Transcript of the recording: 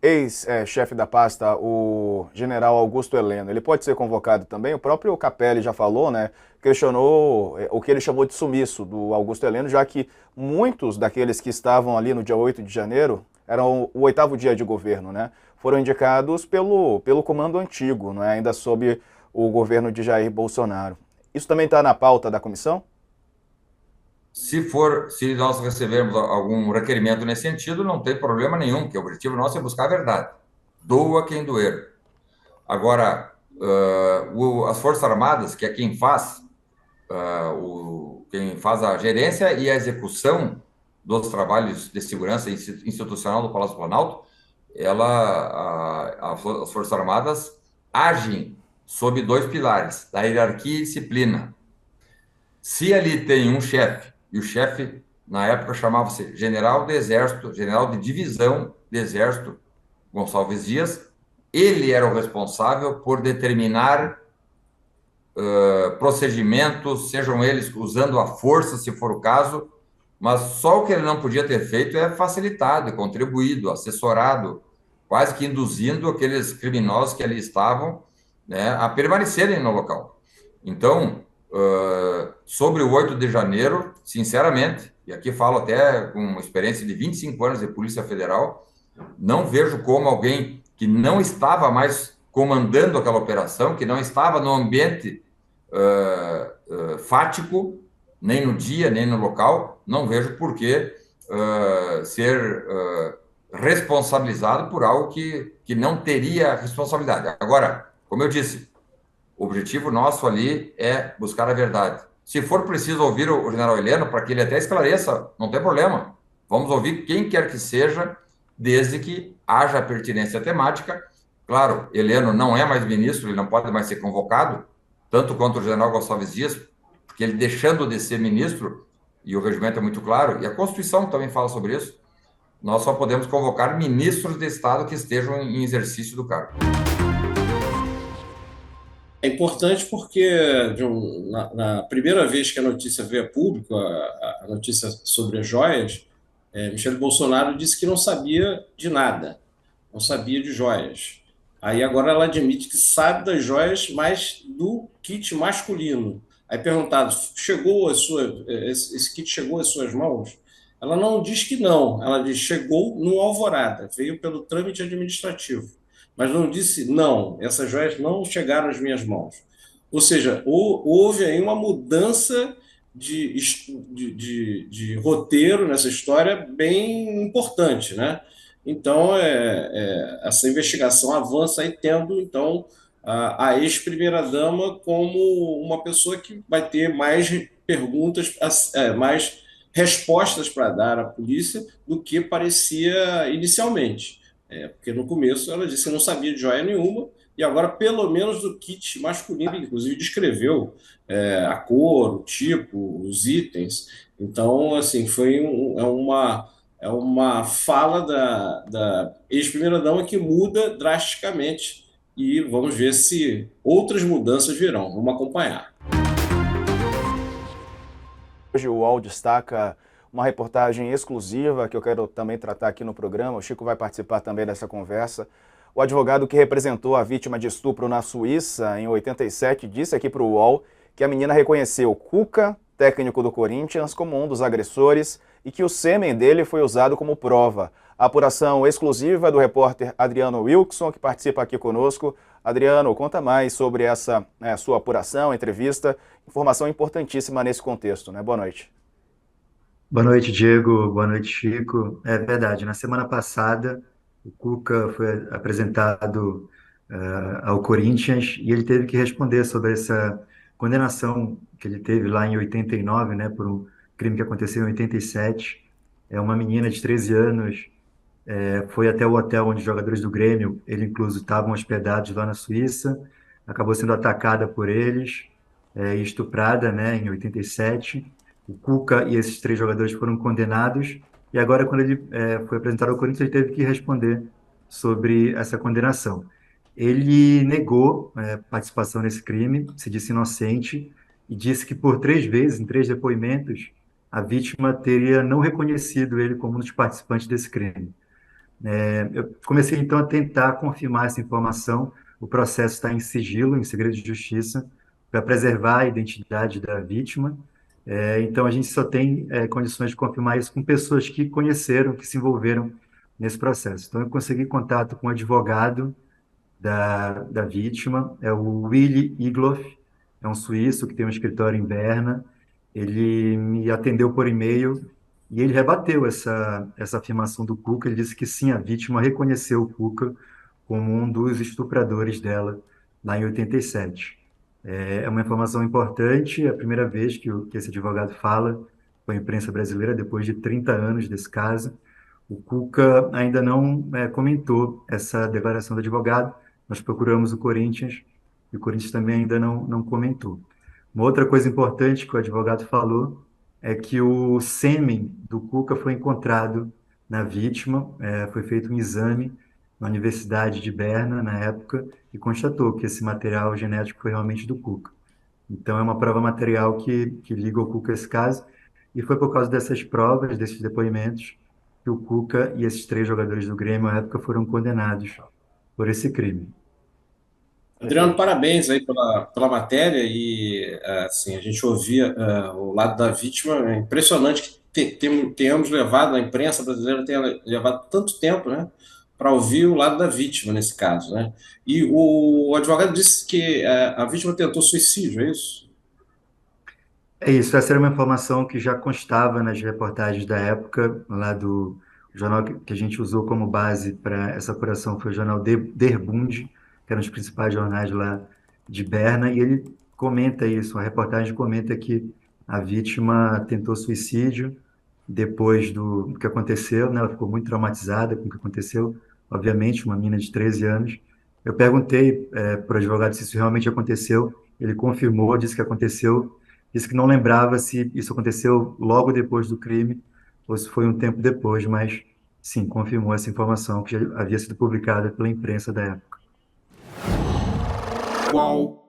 ex-chefe da pasta, o general Augusto Heleno, ele pode ser convocado também? O próprio Capelli já falou, né? Questionou o que ele chamou de sumiço do Augusto Heleno, já que muitos daqueles que estavam ali no dia 8 de janeiro, eram o oitavo dia de governo, né? Foram indicados pelo comando antigo, né? Ainda sob o governo de Jair Bolsonaro. Isso também está na pauta da comissão? Se nós recebermos algum requerimento nesse sentido, não tem problema nenhum, porque o objetivo nosso é buscar a verdade. Doa quem doer. Agora, as Forças Armadas, que é quem faz a gerência e a execução dos trabalhos de segurança institucional do Palácio Planalto, as Forças Armadas agem sob dois pilares, da hierarquia e disciplina. Se ali tem um chefe, e o chefe, na época, chamava-se General de Exército, General de Divisão de Exército, Gonçalves Dias, ele era o responsável por determinar procedimentos, sejam eles usando a força, se for o caso, mas só o que ele não podia ter feito é facilitado, contribuído, assessorado, quase que induzindo aqueles criminosos que ali estavam, né, a permanecerem no local. Então, sobre o 8 de janeiro, sinceramente, e aqui falo até com uma experiência de 25 anos de Polícia Federal, não vejo como alguém que não estava mais comandando aquela operação, que não estava no ambiente fático, nem no dia, nem no local, não vejo por que ser responsabilizado por algo que não teria responsabilidade. Agora, como eu disse, o objetivo nosso ali é buscar a verdade. Se for preciso ouvir o general Heleno, para que ele até esclareça, não tem problema. Vamos ouvir quem quer que seja, desde que haja pertinência temática. Claro, Heleno não é mais ministro, ele não pode mais ser convocado, tanto quanto o general Gonçalves Dias, porque ele deixando de ser ministro, e o regimento é muito claro, e a Constituição também fala sobre isso, nós só podemos convocar ministros de Estado que estejam em exercício do cargo. É importante porque na primeira vez que a notícia veio a público, a notícia sobre as joias, Michele Bolsonaro disse que não sabia de nada, não sabia de joias. Aí agora ela admite que sabe das joias, mas do kit masculino. Aí perguntado, esse kit chegou às suas mãos? Ela não diz que não, ela diz chegou no Alvorada, veio pelo trâmite administrativo, mas não disse não, essas joias não chegaram às minhas mãos. Ou seja, houve aí uma mudança de roteiro nessa história bem importante, né? Então, essa investigação avança aí tendo, então, a ex-primeira-dama como uma pessoa que vai ter mais perguntas, mais respostas para dar à polícia do que parecia inicialmente. Porque no começo ela disse que não sabia de joia nenhuma, e agora, pelo menos do kit masculino, inclusive descreveu a cor, o tipo, os itens. Então, assim, é uma fala da ex-primeira-dama que muda drasticamente, e vamos ver se outras mudanças virão. Vamos acompanhar. Hoje o UOL destaca uma reportagem exclusiva que eu quero também tratar aqui no programa. O Chico vai participar também dessa conversa. O advogado que representou a vítima de estupro na Suíça em 87 disse aqui para o UOL que a menina reconheceu Cuca, técnico do Corinthians, como um dos agressores e que o sêmen dele foi usado como prova. A apuração exclusiva do repórter Adriano Wilson, que participa aqui conosco. Adriano, conta mais sobre essa sua apuração, entrevista, informação importantíssima nesse contexto, né? Boa noite. Boa noite, Diego. Boa noite, Chico. É verdade, na semana passada o Cuca foi apresentado ao Corinthians e ele teve que responder sobre essa condenação que ele teve lá em 89, né, por um crime que aconteceu em 87. É uma menina de 13 anos, foi até o hotel onde os jogadores do Grêmio, ele incluso, estavam hospedados lá na Suíça, acabou sendo atacada por eles, e estuprada, né, em 87. O Cuca e esses três jogadores foram condenados, e agora, quando ele foi apresentado ao Corinthians, ele teve que responder sobre essa condenação. Ele negou participação nesse crime, se disse inocente, e disse que por 3 vezes, em 3 depoimentos, a vítima teria não reconhecido ele como um dos participantes desse crime. Eu comecei, então, a tentar confirmar essa informação. O processo está em sigilo, em segredo de justiça, para preservar a identidade da vítima. Então, a gente só tem condições de confirmar isso com pessoas que conheceram, que se envolveram nesse processo. Então, eu consegui contato com um advogado da vítima, é o Willy Igloff, é um suíço que tem um escritório em Berna. Ele me atendeu por e-mail e ele rebateu essa afirmação do Cuca. Ele disse que sim, a vítima reconheceu o Cuca como um dos estupradores dela lá em 87. É uma informação importante, é a primeira vez que esse advogado fala com a imprensa brasileira, depois de 30 anos desse caso. O Cuca ainda não comentou essa declaração do advogado. Nós procuramos o Corinthians e o Corinthians também ainda não comentou. Uma outra coisa importante que o advogado falou é que o sêmen do Cuca foi encontrado na vítima, foi feito um exame na Universidade de Berna, na época, e constatou que esse material genético foi realmente do Cuca. Então, é uma prova material que liga o Cuca a esse caso, e foi por causa dessas provas, desses depoimentos, que o Cuca e esses 3 jogadores do Grêmio, à época, foram condenados por esse crime. Adriano, parabéns aí pela matéria e assim, a gente ouvia o lado da vítima, é impressionante que tenhamos levado, a imprensa brasileira tenha levado tanto tempo, né, para ouvir o lado da vítima nesse caso, né? E o advogado disse que a vítima tentou suicídio, é isso? É isso, essa era uma informação que já constava nas reportagens da época, lá do jornal que a gente usou como base para essa apuração foi o jornal Der Bund, que era um dos principais jornais lá de Berna, e ele comenta isso, a reportagem comenta que a vítima tentou suicídio depois do que aconteceu, né? Ela ficou muito traumatizada com o que aconteceu, obviamente, uma menina de 13 anos. Eu perguntei para o advogado se isso realmente aconteceu, ele confirmou, disse que aconteceu. Disse que não lembrava se isso aconteceu logo depois do crime ou se foi um tempo depois, mas sim, confirmou essa informação que já havia sido publicada pela imprensa da época. Qual